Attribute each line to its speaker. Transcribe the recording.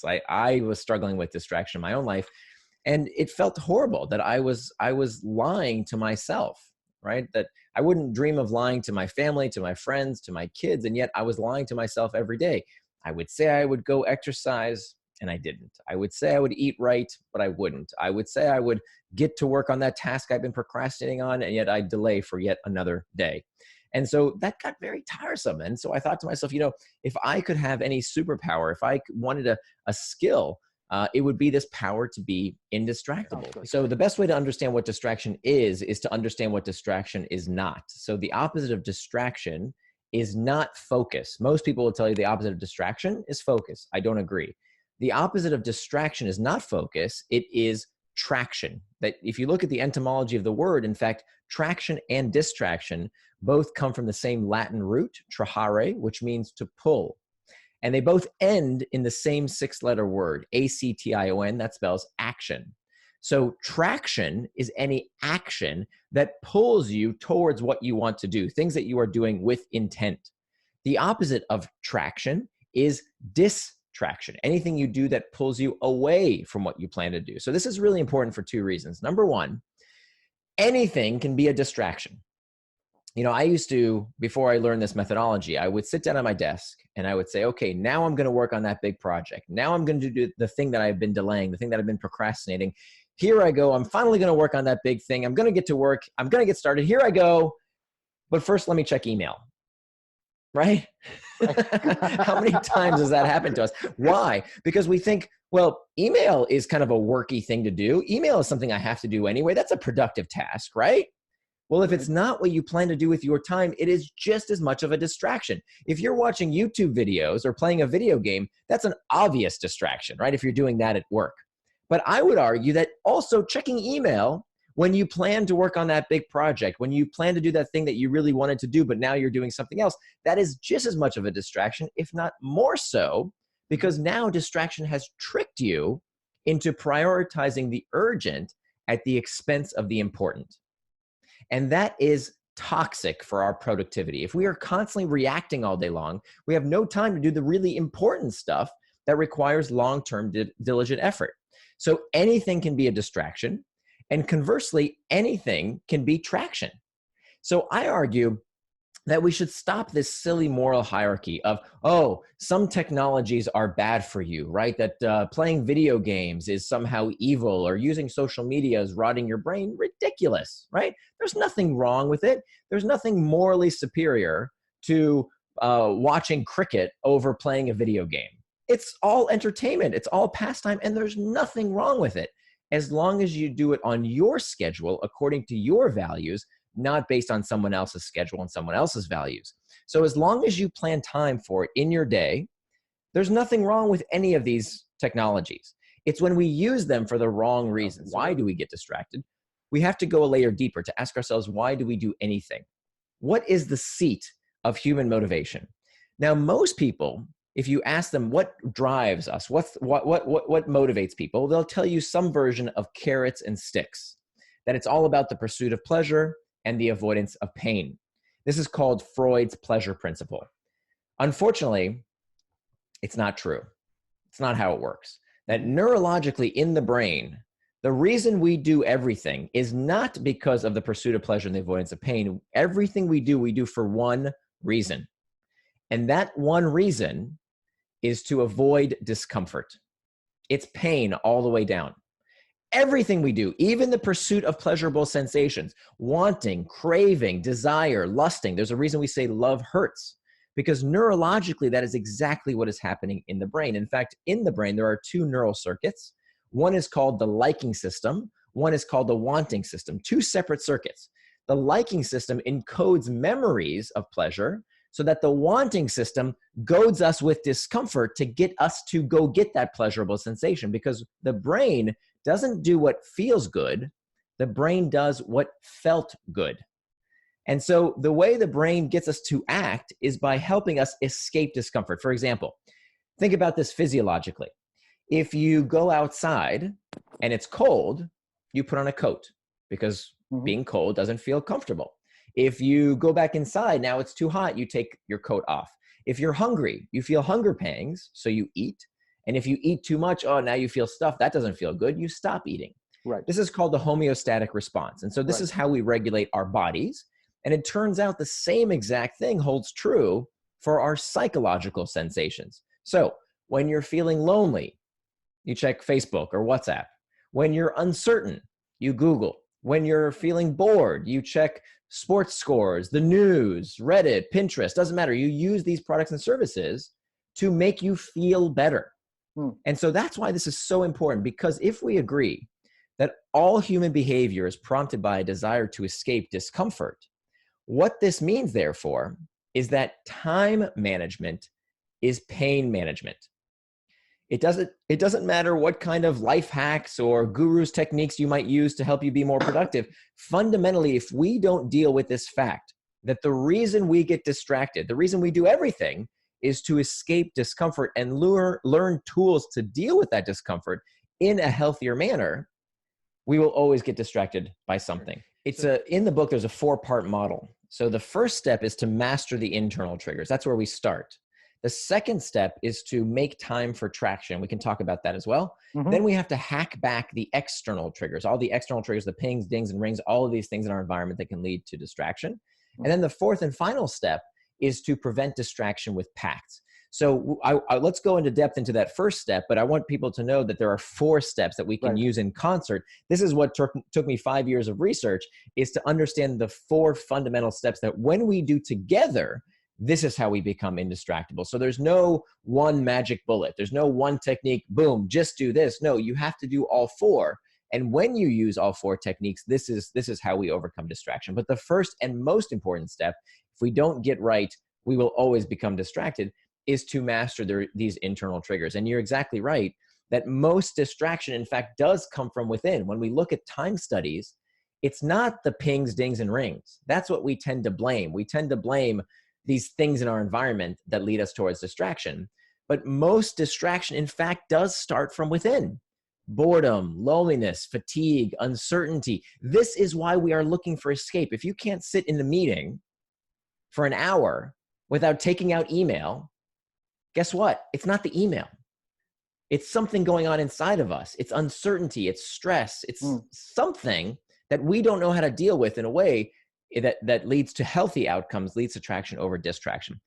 Speaker 1: I was struggling with distraction in my own life, and it felt horrible that I was lying to myself, right? That I wouldn't dream of lying to my family, to my friends, to my kids, and yet I was lying to myself every day. I would say I would go exercise, and I didn't. I would say I would eat right, but I wouldn't. I would say I would get to work on that task I've been procrastinating on, and yet I'd delay for yet another day. And so that got very tiresome. And so I thought to myself, if I could have any superpower, if I wanted a skill, it would be this power to be indistractable. So the best way to understand what distraction is to understand what distraction is not. So the opposite of distraction is not focus. Most people will tell you the opposite of distraction is focus. I don't agree. The opposite of distraction is not focus. It is traction. That if you look at the etymology of the word, in fact, traction and distraction both come from the same Latin root, trahare, which means to pull. And they both end in the same 6-letter word, A-C-T-I-O-N, that spells action. So traction is any action that pulls you towards what you want to do, things that you are doing with intent. The opposite of traction is distraction, anything you do that pulls you away from what you plan to do. So this is really important for 2 reasons. Number one, anything can be a distraction. I used to, before I learned this methodology, I would sit down at my desk and I would say, okay, now I'm going to work on that big project. Now I'm going to do the thing that I've been delaying, the thing that I've been procrastinating. Here I go. I'm finally going to work on that big thing. I'm going to get to work. I'm going to get started. Here I go. But first, let me check email. Right? How many times has that happened to us? Why? Because we think, well, email is kind of a worky thing to do. Email is something I have to do anyway. That's a productive task, right? Well, if it's not what you plan to do with your time, it is just as much of a distraction. If you're watching YouTube videos or playing a video game, that's an obvious distraction, right? If you're doing that at work. But I would argue that also checking email when you plan to work on that big project, when you plan to do that thing that you really wanted to do, but now you're doing something else, that is just as much of a distraction, if not more so, because now distraction has tricked you into prioritizing the urgent at the expense of the important. And that is toxic for our productivity. If we are constantly reacting all day long, we have no time to do the really important stuff that requires long-term diligent effort. So anything can be a distraction, and conversely, anything can be traction. So I argue that we should stop this silly moral hierarchy of, oh, some technologies are bad for you, right? That playing video games is somehow evil, or using social media is rotting your brain. Ridiculous, right? There's nothing wrong with it. There's nothing morally superior to watching cricket over playing a video game. It's all entertainment. It's all pastime, and there's nothing wrong with it, as long as you do it on your schedule according to your values, not based on someone else's schedule and someone else's values. So as long as you plan time for it in your day, there's nothing wrong with any of these technologies. It's when we use them for the wrong reasons. Why do we get distracted? We have to go a layer deeper to ask ourselves, why do we do anything? What is the seat of human motivation? Now, most people, if you ask them what drives us, what motivates people, they'll tell you some version of carrots and sticks, that it's all about the pursuit of pleasure and the avoidance of pain. This is called Freud's pleasure principle. Unfortunately, it's not true. It's not how it works. That neurologically in the brain, the reason we do everything is not because of the pursuit of pleasure and the avoidance of pain. Everything we do for one reason. And that one reason is to avoid discomfort. It's pain all the way down. Everything we do, even the pursuit of pleasurable sensations, wanting, craving, desire, lusting. There's a reason we say love hurts, because neurologically, that is exactly what is happening in the brain. In fact, in the brain, there are 2 neural circuits. One is called the liking system. One is called the wanting system, 2 separate circuits. The liking system encodes memories of pleasure so that the wanting system goads us with discomfort to get us to go get that pleasurable sensation, because the brain doesn't do what feels good. The brain does what felt good. And so the way the brain gets us to act is by helping us escape discomfort. For example, think about this physiologically. If you go outside and it's cold, you put on a coat because being cold doesn't feel comfortable. If you go back inside, now it's too hot, you take your coat off. If you're hungry, you feel hunger pangs, so you eat. And if you eat too much, oh, now you feel stuffed. That doesn't feel good. You stop eating.
Speaker 2: Right.
Speaker 1: This is called the homeostatic response. And so this
Speaker 2: Right.
Speaker 1: is how we regulate our bodies. And it turns out the same exact thing holds true for our psychological sensations. So when you're feeling lonely, you check Facebook or WhatsApp. When you're uncertain, you Google. When you're feeling bored, you check sports scores, the news, Reddit, Pinterest, doesn't matter. You use these products and services to make you feel better. And so that's why this is so important, because if we agree that all human behavior is prompted by a desire to escape discomfort, what this means, therefore, is that time management is pain management. It doesn't matter what kind of life hacks or gurus techniques you might use to help you be more productive. Fundamentally, if we don't deal with this fact that the reason we get distracted, the reason we do everything is to escape discomfort and learn tools to deal with that discomfort in a healthier manner, we will always get distracted by something. In the book, there's a 4-part model. So the first step is to master the internal triggers. That's where we start. The second step is to make time for traction. We can talk about that as well. Then we have to hack back the external triggers, all the external triggers, the pings, dings, and rings, all of these things in our environment that can lead to distraction. And then the fourth and final step is to prevent distraction with pacts. So let's go into depth into that first step, but I want people to know that there are 4 steps that we can use in concert. This is what took me 5 years of research, is to understand the 4 fundamental steps that when we do together, this is how we become indistractable. So there's no one magic bullet. There's no one technique, boom, just do this. No, you have to do all 4. And when you use all 4 techniques, this is how we overcome distraction. But the first and most important step, if we don't get right, we will always become distracted, is to master these internal triggers. And you're exactly right that most distraction, in fact, does come from within. When we look at time studies, it's not the pings, dings, and rings. That's what we tend to blame. We tend to blame these things in our environment that lead us towards distraction. But most distraction, in fact, does start from within. Boredom, loneliness, fatigue, uncertainty. This is why we are looking for escape. If you can't sit in a meeting for an hour without taking out email, guess what? It's not the email. It's something going on inside of us. It's uncertainty, it's stress, it's something that we don't know how to deal with in a way that leads to healthy outcomes, leads to traction over distraction.